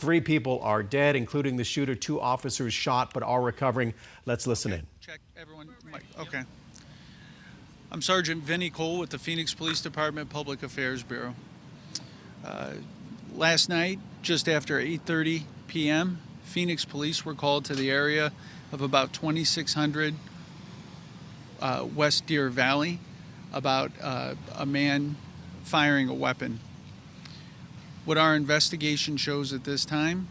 3 people are dead, including the shooter. 2 officers shot but are recovering. Let's listen in. Check everyone. Okay. I'm Sergeant Vinnie Cole with the Phoenix Police Department Public Affairs Bureau. Last night, just after 8:30 p.m., Phoenix police were called to the area of about 2600 West Deer Valley about a man firing a weapon. What our investigation shows at this time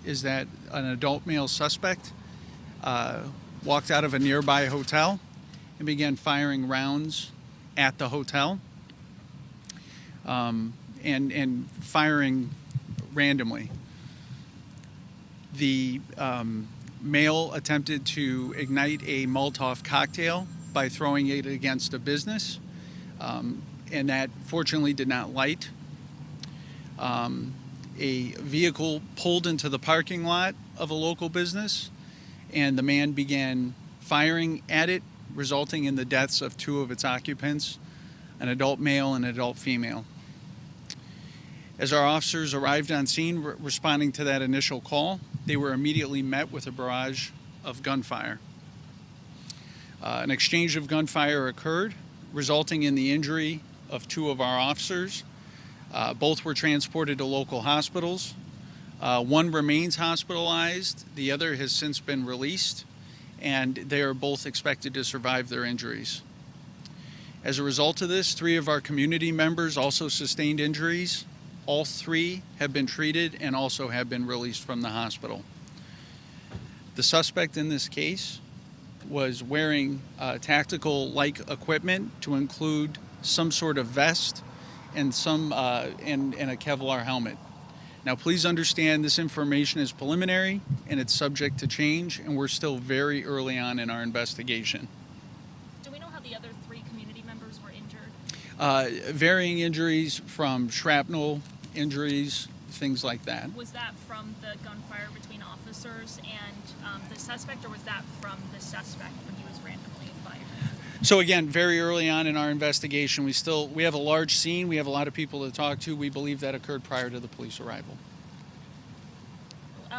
is that an adult male suspect walked out of a nearby hotel and began firing rounds at the hotel and firing randomly. The male attempted to ignite a Molotov cocktail by throwing it against a business, and that fortunately did not light. A vehicle pulled into the parking lot of a local business, and the man began firing at it, resulting in the deaths of 2 of its occupants, an adult male and an adult female. As our officers arrived on scene responding to that initial call, they were immediately met with a barrage of gunfire. An exchange of gunfire occurred, resulting in the injury of 2 of our officers. Both were transported to local hospitals. One remains hospitalized, the other has since been released, and they are both expected to survive their injuries. As a result of this, 3 of our community members also sustained injuries. All 3 have been treated and also have been released from the hospital. The suspect in this case was wearing tactical-like equipment to include some sort of vest and and a Kevlar helmet. Now, please understand this information is preliminary and it's subject to change, and we're still very early on in our investigation. Do we know how the other 3 community members were injured? Varying injuries from shrapnel injuries, things like that. Was that from the gunfire between officers and the suspect, or was that from the suspect when he was randomly fired? So again, very early on in our investigation, we have a large scene, we have a lot of people to talk to. We believe that occurred prior to the police arrival.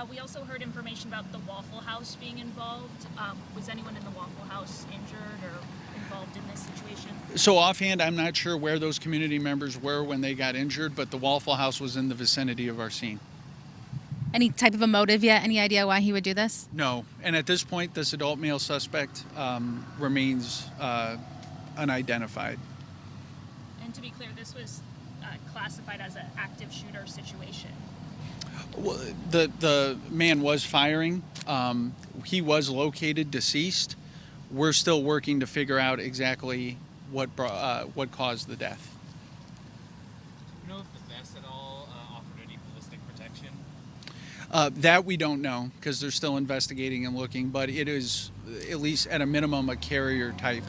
We also heard information about the Waffle House being involved. Was anyone in the Waffle House injured or involved in this situation? So offhand, I'm not sure where those community members were when they got injured, but the Waffle House was in the vicinity of our scene. Any type of a motive yet? Any idea why he would do this? No, and at this point, this adult male suspect remains unidentified. And to be clear, this was classified as an active shooter situation. Well, the man was firing. He was located deceased. We're still working to figure out exactly what caused the death. Do you know if the vest at all offered any ballistic protection? That we don't know because they're still investigating and looking, but it is at least at a minimum a carrier type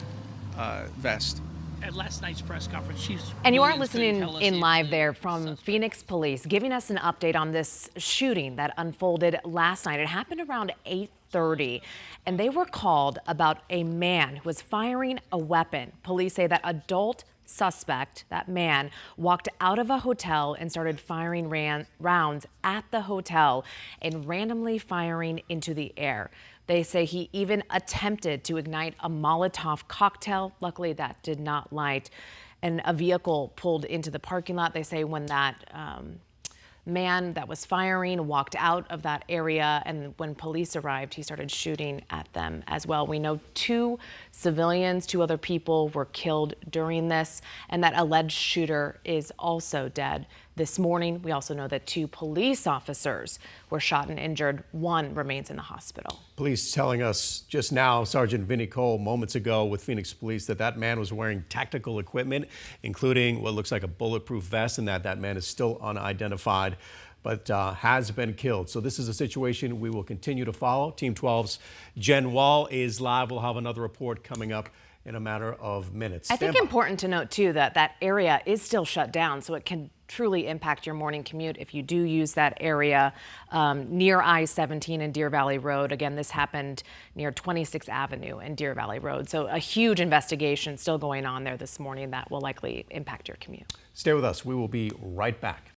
vest. At last night's press conference, and you are listening in live there from Phoenix Police, giving us an update on this shooting that unfolded last night. It happened around 8:30, and they were called about a man who was firing a weapon. Police say that adult suspect, that man, walked out of a hotel and started firing rounds at the hotel and randomly firing into the air. They say he even attempted to ignite a Molotov cocktail. Luckily, that did not light. And a vehicle pulled into the parking lot. They say when that man that was firing walked out of that area, and when police arrived, he started shooting at them as well. We know 2 civilians, 2 other people were killed during this, and that alleged shooter is also dead. This morning, we also know that 2 police officers were shot and injured. 1 remains in the hospital. Police telling us just now, Sergeant Vinnie Cole, moments ago with Phoenix Police, that man was wearing tactical equipment, including what looks like a bulletproof vest, and that man is still unidentified, but has been killed. So this is a situation we will continue to follow. Team 12's Jen Wall is live. We'll have another report coming up in a matter of minutes. I think important to note, too, that that area is still shut down, so it can truly impact your morning commute if you do use that area near I-17 and Deer Valley Road. Again, this happened near 26th Avenue and Deer Valley Road. So a huge investigation still going on there this morning that will likely impact your commute. Stay with us. We will be right back.